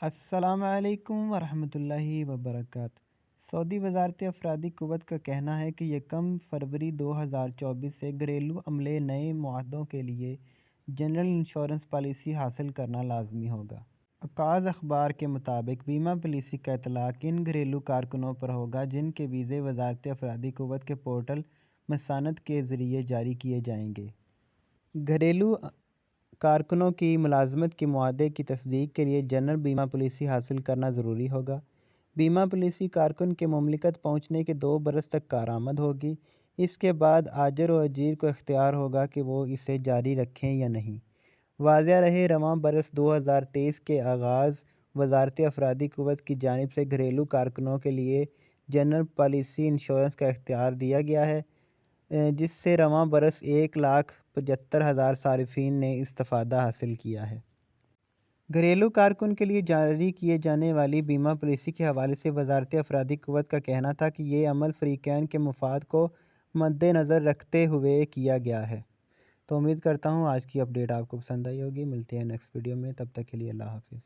السلام علیکم ورحمۃ اللہ وبرکاتہ۔ سعودی وزارت افرادی قوت کا کہنا ہے کہ یکم فروری 2024 سے گھریلو عملے نئے معاہدوں کے لیے جنرل انشورنس پالیسی حاصل کرنا لازمی ہوگا۔ عکاظ اخبار کے مطابق بیمہ پالیسی کا اطلاق ان گھریلو کارکنوں پر ہوگا جن کے ویزے وزارت افرادی قوت کے پورٹل مسانت کے ذریعے جاری کیے جائیں گے۔ گھریلو کارکنوں کی ملازمت کے معاہدے کی تصدیق کے لیے جنرل بیمہ پالیسی حاصل کرنا ضروری ہوگا۔ بیمہ پالیسی کارکن کے مملکت پہنچنے کے 2 برس تک کارآمد ہوگی۔ اس کے بعد آجر و اجیر کو اختیار ہوگا کہ وہ اسے جاری رکھیں یا نہیں۔ واضح رہے، رواں برس 2023 کے آغاز وزارت افرادی قوت کی جانب سے گھریلو کارکنوں کے لیے جنرل پالیسی انشورنس کا اختیار دیا گیا ہے، جس سے رواں برس 1,75,000 صارفین نے استفادہ حاصل کیا ہے۔ گھریلو کارکن کے لیے جاری کیے جانے والی بیمہ پالیسی کے حوالے سے وزارت افرادی قوت کا کہنا تھا کہ یہ عمل فریقین کے مفاد کو مد نظر رکھتے ہوئے کیا گیا ہے۔ تو امید کرتا ہوں آج کی اپڈیٹ آپ کو پسند آئی ہوگی۔ ملتے ہیں نیکسٹ ویڈیو میں، تب تک کے لیے اللہ حافظ۔